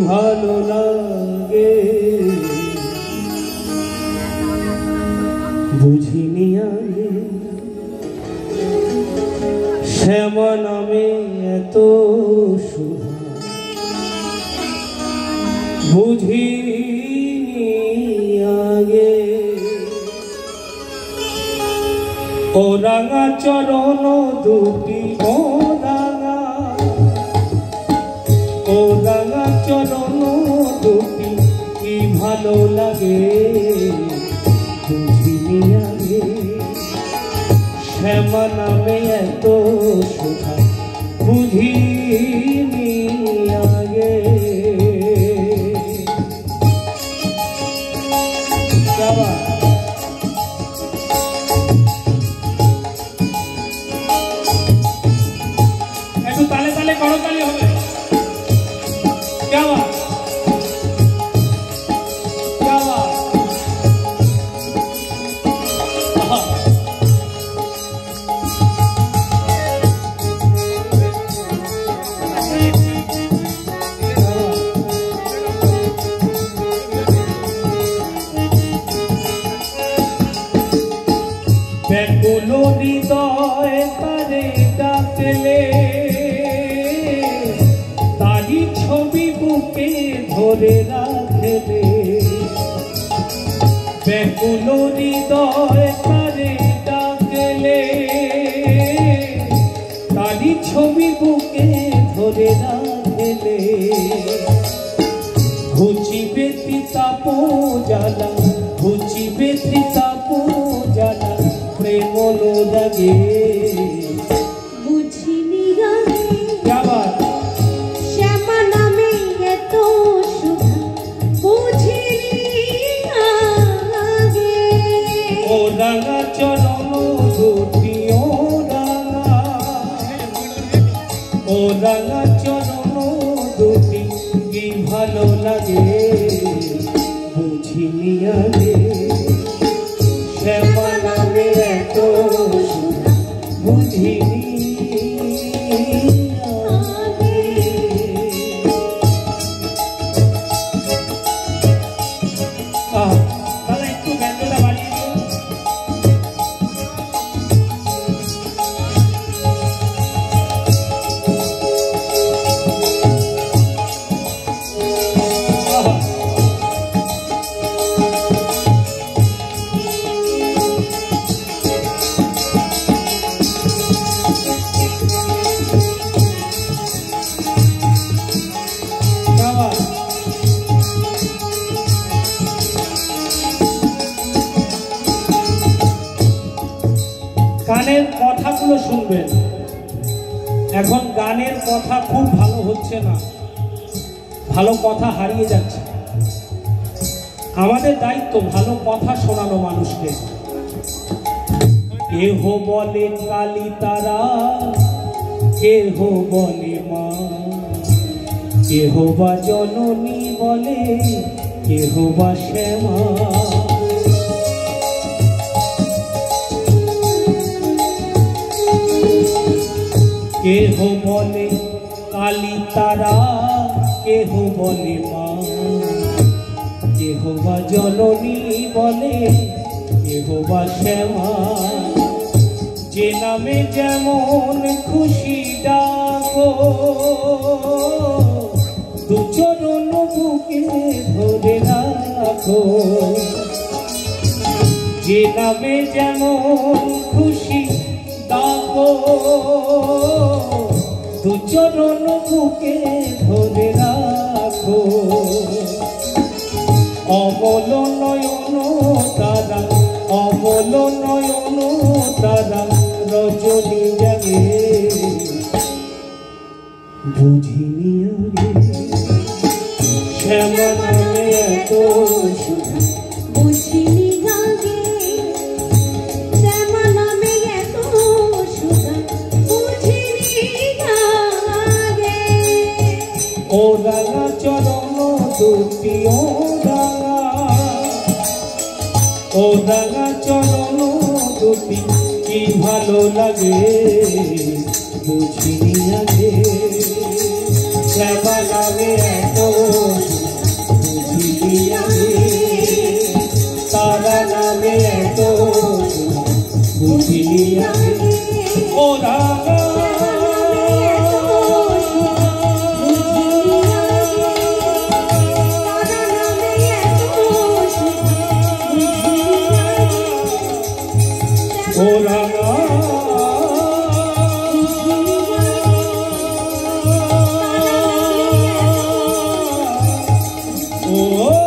ভালো লাগে বুঝিনি আগে শ্যামা নামে এত সুধা বুঝিনি আগে ও রাঙা চরণ দুটি ও রাঙা চরণ দুটি কি ভালো লাগে বুঝিনি আগে শ্যামা নামে এত সুধা বুঝিনি আগে একটু তালে তালে করতালি হবে ব্যাকুল হৃদয় তারে ডাকলে তারি ছবি বুকে ধরে রাখলে ব্যাকুল হৃদয় তারে ডাকলে তারি ছবি বুকে ধরে রাখলে ঘুচিবে তাপ জ্বালা ঘুচিবে তাপ জ্বালা প্রেম লাগে বুঝিনি আগে শ্যামা নামে এত সুধা বুঝিনি আগে ও রাঙা চরণ দুটি ও রাঙা চরণ দুটি কি ভালো লাগে বুঝিনি আগে শ্যামা নামে এত সুধা বুঝিনি দাদা একটু ব্যান্ডটা বাড়িয়ে গানের কথাগুলো শুনবেন এখন গানের কথা খুব ভালো হচ্ছে না ভালো কথা হারিয়ে যাচ্ছে আমাদের দায়িত্ব ভালো কথা শোনানো মানুষকে কেহ বলে কালী তারা কেহ বলে মা কেহ বা জননী বলে কেহ বা শ্যামা কেহ বলে কালী তারা কেহ বলে মা কেহ বা জননী বলে কেহ বা শ্যামা যে নামে যেমন খুশি ডাকো দু চরণ বুকে ধরে রাখো যে নামে যেমন খুশি ডাকো দু চরণ বুকে ধরে রাখো অমল নয়ন তারা অমল নয়ন তারা রজনী জাগে বুঝিনি আগে শ্যামা নামে এত সুধা বুঝিনি আগে শ্যামা নামে এত সুধা বুঝিনি আগে ও রাঙা চরণ দুটি ও রাঙা চরণ দুটি কি ভালো লাগে বুঝিনি আগে শ্যামা নামে এত রাধা ও রাধা ও